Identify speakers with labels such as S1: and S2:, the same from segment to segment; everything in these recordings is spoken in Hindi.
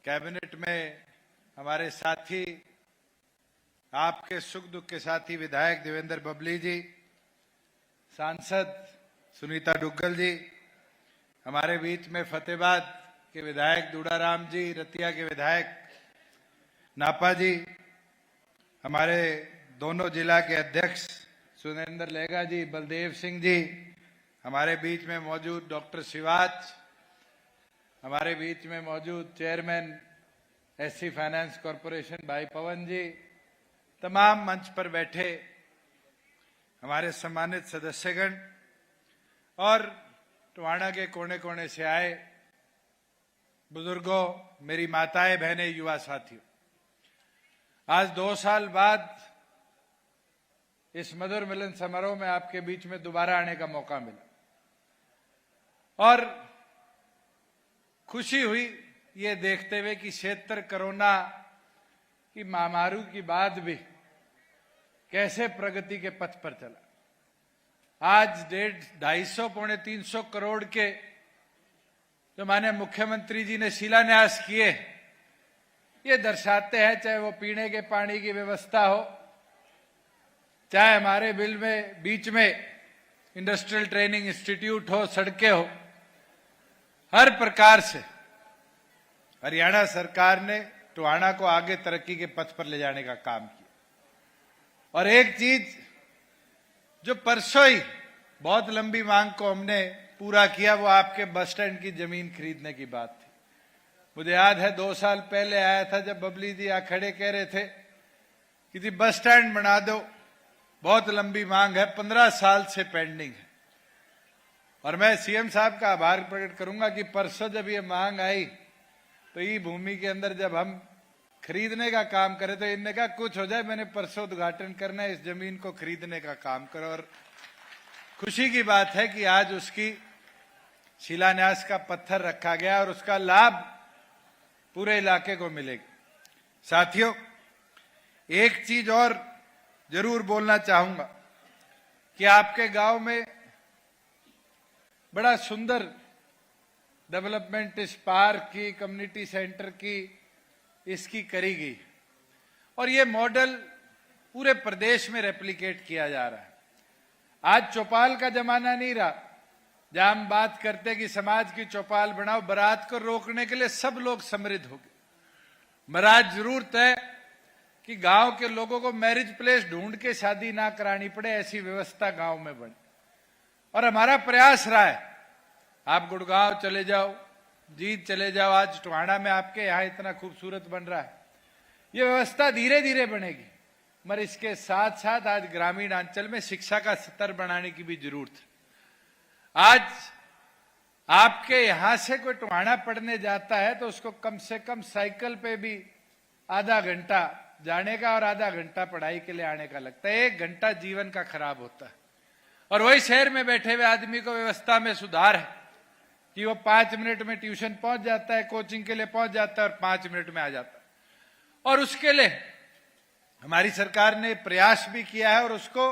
S1: कैबिनेट में हमारे साथी, आपके सुख दुख के साथी विधायक देवेंद्र बबली जी, सांसद सुनीता दुग्गल जी, हमारे बीच में फतेहाबाद के विधायक दूड़ाराम जी, रतिया के विधायक नापा जी, हमारे दोनों जिला के अध्यक्ष सुरेंद्र लेगा जी, बलदेव सिंह जी, हमारे बीच में मौजूद डॉक्टर शिवाच, हमारे बीच में मौजूद चेयरमैन एससी फाइनेंस कॉरपोरेशन भाई पवन जी, तमाम मंच पर बैठे हमारे सम्मानित सदस्यगण और टोहाना के कोने कोने से आए बुजुर्गों, मेरी माताएं, बहनें, युवा साथियों, आज 2 साल बाद इस मधुर मिलन समारोह में आपके बीच में दोबारा आने का मौका मिला और खुशी हुई ये देखते हुए कि क्षेत्र कोरोना की महामारी के बाद भी कैसे प्रगति के पथ पर चला। आज 250 पौने 300 करोड़ के जो माननीय मुख्यमंत्री जी ने शिलान्यास किए, ये दर्शाते हैं, चाहे वो पीने के पानी की व्यवस्था हो, चाहे हमारे बिल में बीच में इंडस्ट्रियल ट्रेनिंग इंस्टीट्यूट हो, सड़कें हो, हर प्रकार से हरियाणा सरकार ने टोहाना को आगे तरक्की के पथ पर ले जाने का काम किया। और एक चीज जो परसों ही बहुत लंबी मांग को हमने पूरा किया, वो आपके बस स्टैंड की जमीन खरीदने की बात थी। मुझे याद है 2 साल पहले आया था जब बबली जी आ खड़े कह रहे थे कि जी बस स्टैंड बना दो, बहुत लंबी मांग है, 15 साल से पेंडिंग है। और मैं सीएम साहब का आभार प्रकट करूंगा कि परसों जब ये मांग आई तो ई भूमि के अंदर जब हम खरीदने का काम करें तो इनने कहा कुछ हो जाए, मैंने परसों उद्घाटन करना है, इस जमीन को खरीदने का काम करो। और खुशी की बात है कि आज उसकी शिलान्यास का पत्थर रखा गया और उसका लाभ पूरे इलाके को मिलेगा। साथियों, एक चीज और जरूर बोलना चाहूंगा कि आपके गांव में बड़ा सुंदर डेवलपमेंट इस पार्क की, कम्युनिटी सेंटर की, इसकी करी गई और ये मॉडल पूरे प्रदेश में रेप्लिकेट किया जा रहा है। आज चौपाल का जमाना नहीं रहा जहां हम बात करते कि समाज की चौपाल बनाओ, बारात को रोकने के लिए सब लोग समृद्ध हो गए। महाराज जरूरत है कि गांव के लोगों को मैरिज प्लेस ढूंढ के शादी ना करानी पड़े, ऐसी व्यवस्था गांव में बने। और हमारा प्रयास रहा है, आप गुड़गांव चले जाओ, जींद चले जाओ, आज टोहाना में आपके यहाँ इतना खूबसूरत बन रहा है। ये व्यवस्था धीरे धीरे बनेगी, मगर इसके साथ साथ आज ग्रामीण अंचल में शिक्षा का स्तर बढ़ाने की भी जरूरत है। आज आपके यहां से कोई टोहाना पढ़ने जाता है तो उसको कम से कम साइकिल पे भी आधा घंटा जाने का और आधा घंटा पढ़ाई के लिए आने का लगता है। 1 घंटा जीवन का खराब होता है। और वही शहर में बैठे हुए आदमी को व्यवस्था में सुधार है कि वो 5 मिनट में ट्यूशन पहुंच जाता है, कोचिंग के लिए पहुंच जाता है और 5 मिनट में आ जाता है। और उसके लिए हमारी सरकार ने प्रयास भी किया है और उसको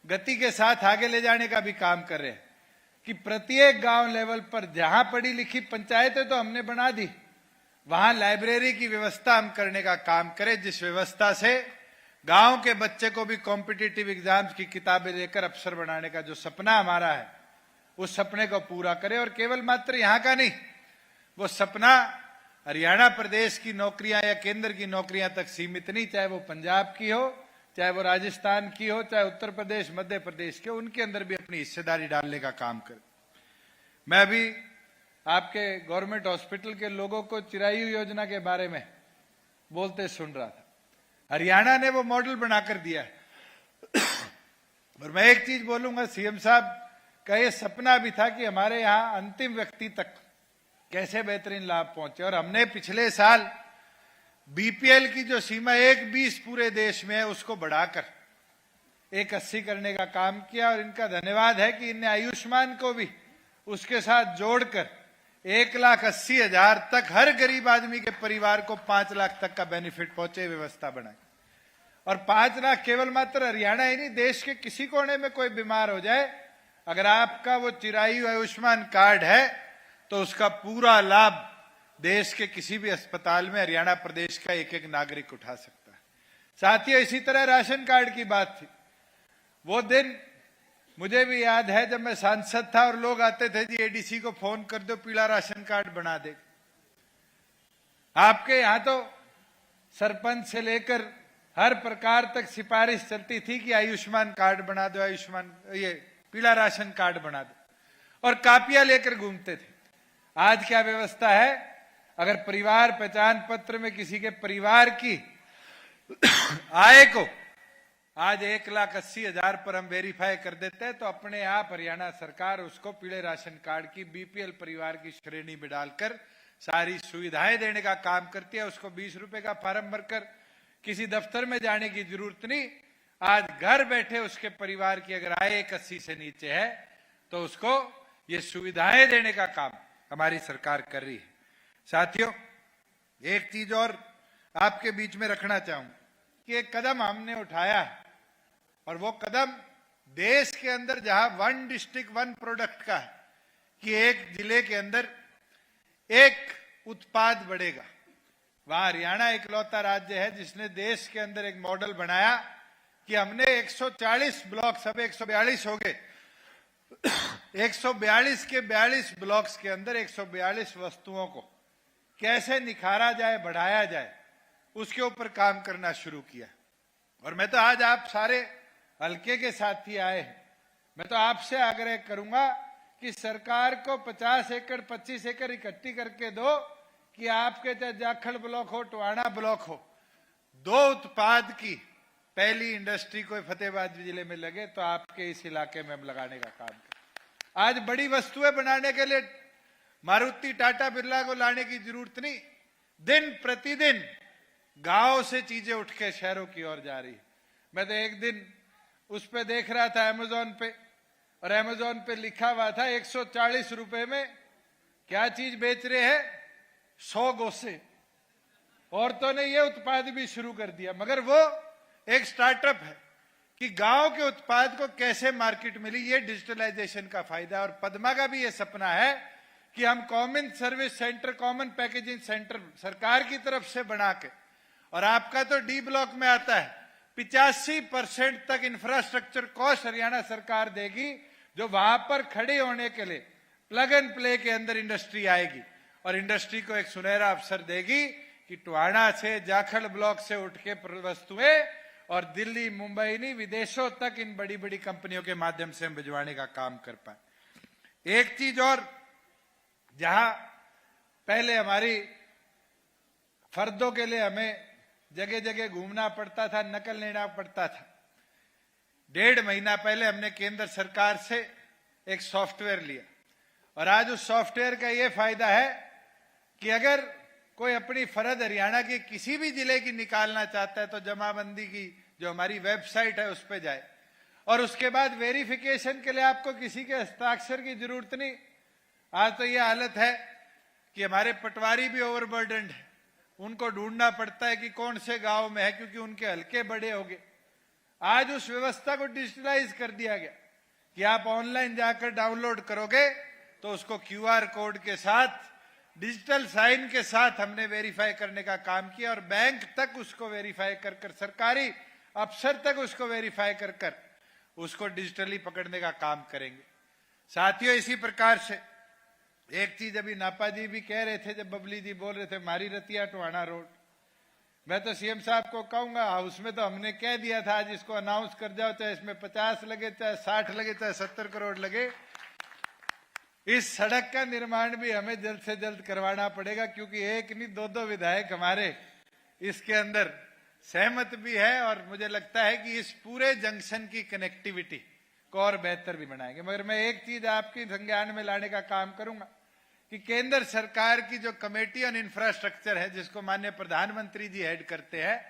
S1: गति के साथ आगे ले जाने का भी काम कर रहे हैं कि प्रत्येक गांव लेवल पर जहां पढ़ी लिखी पंचायतें तो हमने बना दी, वहां लाइब्रेरी की व्यवस्था हम करने का काम करें, जिस व्यवस्था से गांव के बच्चे को भी कॉम्पिटिटिव एग्जाम्स की किताबें लेकर अफसर बनाने का जो सपना हमारा है, उस सपने को पूरा करें। और केवल मात्र यहां का नहीं, वो सपना हरियाणा प्रदेश की नौकरियां या केंद्र की नौकरियां तक सीमित नहीं, चाहे वो पंजाब की हो, चाहे वो राजस्थान की हो, चाहे उत्तर प्रदेश, मध्य प्रदेश की हो, उनके अंदर भी अपनी हिस्सेदारी डालने का काम करें। मैं अभी आपके गवर्नमेंट हॉस्पिटल के लोगों को चिरायु योजना के बारे में बोलते सुन रहा था। हरियाणा ने वो मॉडल बनाकर दिया है। और मैं एक चीज बोलूंगा, सीएम साहब का ये सपना भी था कि हमारे यहां अंतिम व्यक्ति तक कैसे बेहतरीन लाभ पहुंचे। और हमने पिछले साल बीपीएल की जो सीमा 120 पूरे देश में है, उसको बढ़ाकर 180 करने का काम किया। और इनका धन्यवाद है कि इनने आयुष्मान को भी उसके साथ जोड़कर 1,80,000 तक हर गरीब आदमी के परिवार को 5 लाख तक का बेनिफिट पहुंचे व्यवस्था बनाई। और 5 लाख केवल मात्र हरियाणा ही नहीं, देश के किसी कोने में कोई बीमार हो जाए, अगर आपका वो चिरायु आयुष्मान कार्ड है तो उसका पूरा लाभ देश के किसी भी अस्पताल में हरियाणा प्रदेश का एक एक नागरिक उठा सकता है। साथियों, इसी तरह राशन कार्ड की बात थी। वो दिन मुझे भी याद है जब मैं सांसद था और लोग आते थे, जी एडीसी को फोन कर दो, पीला राशन कार्ड बना दे। आपके यहां तो सरपंच से लेकर हर प्रकार तक सिफारिश चलती थी कि आयुष्मान कार्ड बना दो, आयुष्मान ये पीला राशन कार्ड बना दो, और कापियां लेकर घूमते थे। आज क्या व्यवस्था है? अगर परिवार पहचान पत्र में किसी के परिवार की आय को आज 1,80,000 पर हम वेरीफाई कर देते हैं, तो अपने आप हरियाणा सरकार उसको पीले राशन कार्ड की बीपीएल परिवार की श्रेणी में डालकर सारी सुविधाएं देने का काम करती है। उसको 20 रुपए का फार्म भरकर किसी दफ्तर में जाने की जरूरत नहीं। आज घर बैठे उसके परिवार की अगर आय 1,80 से नीचे है तो उसको ये सुविधाएं देने का काम हमारी सरकार कर रही है। साथियों, एक चीज और आपके बीच में रखना चाहूंगा कि एक कदम हमने उठाया है, और वो कदम देश के अंदर जहां 1 डिस्ट्रिक्ट 1 प्रोडक्ट का है कि एक जिले के अंदर एक उत्पाद बढ़ेगा, वहां हरियाणा इकलौता राज्य है जिसने देश के अंदर एक मॉडल बनाया कि हमने 140 ब्लॉक्स, अब 142 हो गए, 142 के 42 ब्लॉक्स के अंदर 142 वस्तुओं को कैसे निखारा जाए, बढ़ाया जाए, उसके ऊपर काम करना शुरू किया। और मैं तो आज आप सारे हल्के के साथी आए हैं, मैं तो आपसे आग्रह करूंगा कि सरकार को 50 एकड़ 25 एकड़ इकट्ठी करके दो कि आपके चाहे जाखड़ ब्लॉक हो, टोहाना ब्लॉक हो, 2 उत्पाद की पहली इंडस्ट्री कोई फतेहाबाद जिले में लगे तो आपके इस इलाके में हम लगाने का काम करें। आज बड़ी वस्तुएं बनाने के लिए मारुति टाटा बिरला को लाने की जरूरत नहीं, दिन प्रतिदिन गांव से चीजें उठ के शहरों की ओर जा रही है। मैं तो एक दिन उस पे देख रहा था अमेजोन पे, और अमेजोन पे लिखा हुआ था 140 रुपए में क्या चीज बेच रहे हैं, 100 गोसे। औरतों ने ये उत्पाद भी शुरू कर दिया, मगर वो एक स्टार्टअप है कि गांव के उत्पाद को कैसे मार्केट मिली, ये डिजिटलाइजेशन का फायदा। और पद्मा का भी ये सपना है कि हम common service centre, common packaging centre सरकार की तरफ से बना के, और आपका तो डी ब्लॉक में आता है, 85% तक इंफ्रास्ट्रक्चर कॉस्ट हरियाणा सरकार देगी, जो वहां पर खड़े होने के लिए प्लग एंड प्ले के अंदर इंडस्ट्री आएगी, और इंडस्ट्री को एक सुनहरा अवसर देगी कि टोहाना से, जाखड़ ब्लॉक से उठ के वस्तुएं और दिल्ली, मुंबई नहीं, विदेशों तक इन बड़ी बड़ी कंपनियों के माध्यम से हम भिजवाने का काम कर पाए। एक चीज और, जहां पहले हमारी फर्दों के लिए हमें जगह जगह घूमना पड़ता था, नकल लेना पड़ता था, 1.5 महीना पहले हमने केंद्र सरकार से एक सॉफ्टवेयर लिया, और आज उस सॉफ्टवेयर का यह फायदा है कि अगर कोई अपनी फर्द हरियाणा के किसी भी जिले की निकालना चाहता है तो जमाबंदी की जो हमारी वेबसाइट है उस पर जाए, और उसके बाद वेरिफिकेशन के लिए आपको किसी के हस्ताक्षर की जरूरत नहीं। आज तो यह हालत है कि हमारे पटवारी भी ओवरबर्डन्ड है, उनको ढूंढना पड़ता है कि कौन से गांव में है, क्योंकि उनके हल्के बड़े हो गए। आज उस व्यवस्था को डिजिटलाइज कर दिया गया कि आप ऑनलाइन जाकर डाउनलोड करोगे तो उसको क्यूआर कोड के साथ, डिजिटल साइन के साथ हमने वेरीफाई करने का काम किया, और बैंक तक उसको वेरीफाई कर कर, सरकारी अफसर तक उसको वेरीफाई कर कर उसको डिजिटली पकड़ने का काम करेंगे। साथियों, इसी प्रकार से एक चीज अभी नापा जी भी कह रहे थे, जब बबली जी बोल रहे थे मारी रतिया टोहाना रोड, मैं तो सीएम साहब को कहूंगा, हाउस में तो हमने कह दिया था आज इसको अनाउंस कर जाओ, चाहे इसमें 50 लगे, चाहे 60 लगे, चाहे 70 करोड़ लगे, इस सड़क का निर्माण भी हमें जल्द से जल्द करवाना पड़ेगा, क्योंकि एक नहीं 2-2 विधायक हमारे इसके अंदर सहमत भी है, और मुझे लगता है कि इस पूरे जंक्शन की कनेक्टिविटी को और बेहतर भी बनाएंगे। मगर मैं एक चीज आपकी संज्ञान में लाने का काम करूंगा कि केंद्र सरकार की जो कमेटी ऑन इंफ्रास्ट्रक्चर है, जिसको माननीय प्रधानमंत्री जी हेड करते हैं,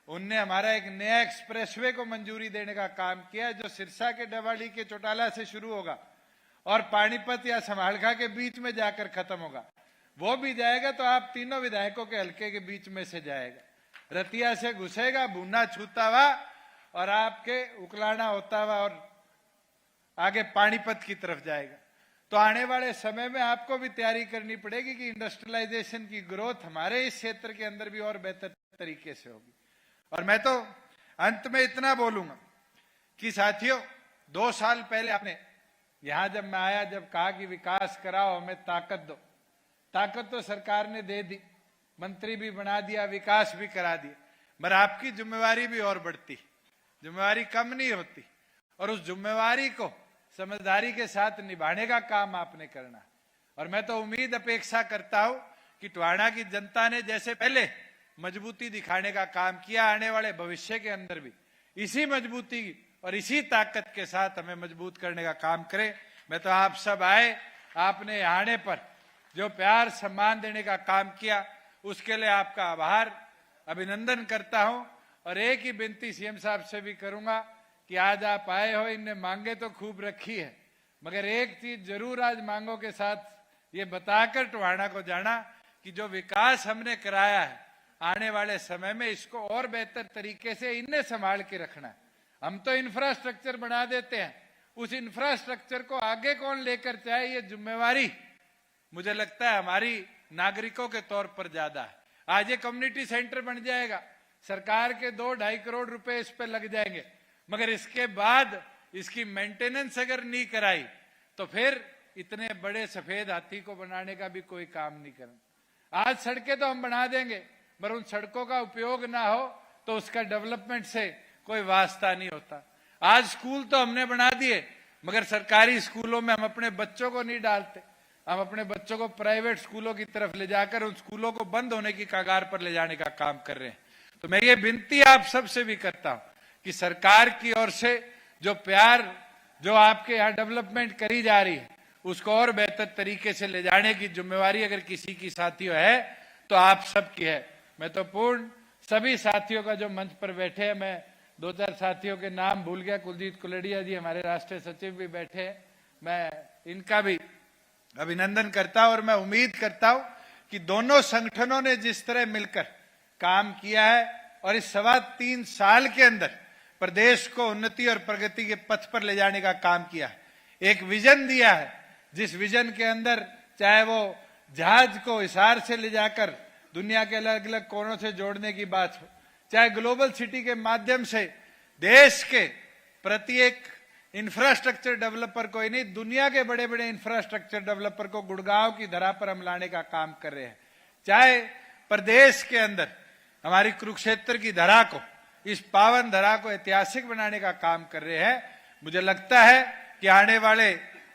S1: उनने हमारा एक नया एक्सप्रेसवे को मंजूरी देने का काम किया, जो सिरसा के डवाड़ी के चौटाला से शुरू होगा और पानीपत या समालखा के बीच में जाकर खत्म होगा। वो भी जाएगा तो आप तीनों विधायकों के हल्के के बीच में से जाएगा, रतिया से घुसेगा, भूना छूता हुआ और आपके उकलाना होता हुआ और आगे पानीपत की तरफ जाएगा। तो आने वाले समय में आपको भी तैयारी करनी पड़ेगी कि इंडस्ट्रियलाइजेशन की ग्रोथ हमारे इस क्षेत्र के अंदर भी और बेहतर तरीके से होगी। और मैं तो अंत में इतना बोलूंगा कि साथियों, 2 साल पहले आपने यहां जब मैं आया, जब कहा कि विकास कराओ, हमें ताकत दो, ताकत तो सरकार ने दे दी, मंत्री भी बना दिया, विकास भी करा दिया, मगर आपकी जिम्मेवारी भी और बढ़ती, जिम्मेवारी कम नहीं होती। और उस जिम्मेवारी को समझदारी के साथ निभाने का काम आपने करना। और मैं तो उम्मीद अपेक्षा करता हूं कि टोहाना की जनता ने जैसे पहले मजबूती दिखाने का काम किया, आने वाले भविष्य के अंदर भी इसी मजबूती और इसी ताकत के साथ हमें मजबूत करने का काम करें। मैं तो आप सब आए, आपने आने पर जो प्यार सम्मान देने का काम किया, उसके लिए आपका आभार, अभिनंदन करता हूं। और एक ही विनती सीएम साहब से भी करूंगा कि आज आप आए हो, इनने मांगे तो खूब रखी है, मगर एक चीज जरूर आज मांगों के साथ ये बताकर टोहाना को जाना कि जो विकास हमने कराया है, आने वाले समय में इसको और बेहतर तरीके से इन्हें संभाल के रखना है। हम तो इंफ्रास्ट्रक्चर बना देते हैं, उस इंफ्रास्ट्रक्चर को आगे कौन लेकर जाए, ये जिम्मेवारी मुझे लगता है हमारी नागरिकों के तौर पर ज्यादा है। आज ये कम्युनिटी सेंटर बन जाएगा, सरकार के 2-2.5 करोड़ रुपए इस पे लग जाएंगे, मगर इसके बाद इसकी मेंटेनेंस अगर नहीं कराई तो फिर इतने बड़े सफेद हाथी को बनाने का भी कोई काम नहीं करना। आज सड़कें तो हम बना देंगे, मगर उन सड़कों का उपयोग ना हो तो उसका डेवलपमेंट से कोई वास्ता नहीं होता। आज स्कूल तो हमने बना दिए, मगर सरकारी स्कूलों में हम अपने बच्चों को नहीं डालते, हम अपने बच्चों को प्राइवेट स्कूलों की तरफ ले जाकर उन स्कूलों को बंद होने की कगार पर ले जाने का काम कर रहे हैं। तो मैं ये विनती आप सबसे भी करता हूं कि सरकार की ओर से जो प्यार, जो आपके यहाँ डेवलपमेंट करी जा रही है, उसको और बेहतर तरीके से ले जाने की जिम्मेवारी अगर किसी की साथियों है तो आप सबकी है। मैं तो पूर्ण सभी साथियों का जो मंच पर बैठे हैं, मैं 2-4 साथियों के नाम भूल गया, कुलजीत कुलडिया जी हमारे राष्ट्रीय सचिव भी बैठे हैं, मैं इनका भी अभिनंदन करता हूं। और मैं उम्मीद करता हूं कि दोनों संगठनों ने जिस तरह मिलकर काम किया है और इस 3.25 साल के अंदर प्रदेश को उन्नति और प्रगति के पथ पर ले जाने का काम किया है, एक विजन दिया है, जिस विजन के अंदर चाहे वो जहाज को हिसार से ले जाकर दुनिया के अलग अलग कोनों से जोड़ने की बात हो, चाहे ग्लोबल सिटी के माध्यम से देश के प्रत्येक इंफ्रास्ट्रक्चर डेवलपर को ही नहीं, दुनिया के बड़े बड़े इंफ्रास्ट्रक्चर डेवलपर को गुड़गांव की धरा पर हम लाने का काम कर रहे हैं, चाहे प्रदेश के अंदर हमारी कुरुक्षेत्र की धरा को, इस पावन धरा को ऐतिहासिक बनाने का काम कर रहे हैं। मुझे लगता है कि आने वाले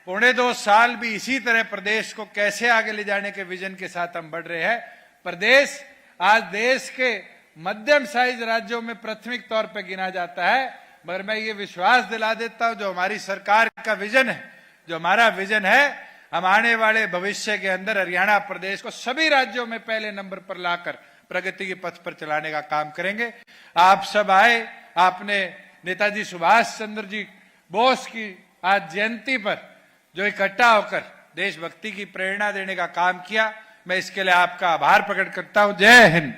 S1: 1.25 साल भी इसी तरह प्रदेश को कैसे आगे ले जाने के विजन के साथ हम बढ़ रहे हैं। प्रदेश आज देश के मध्यम साइज राज्यों में प्राथमिक तौर पर गिना जाता है, मगर मैं ये विश्वास दिला देता हूं, जो हमारी सरकार का विजन है, जो हमारा विजन है, हम आने वाले भविष्य के अंदर हरियाणा प्रदेश को सभी राज्यों में पहले नंबर पर लाकर प्रगति के पथ पर चलाने का काम करेंगे। आप सब आए, आपने नेताजी सुभाष चंद्र जी बोस की आज जयंती पर जो इकट्ठा होकर देशभक्ति की प्रेरणा देने का काम किया, मैं इसके लिए आपका आभार प्रकट करता हूं। जय हिंद।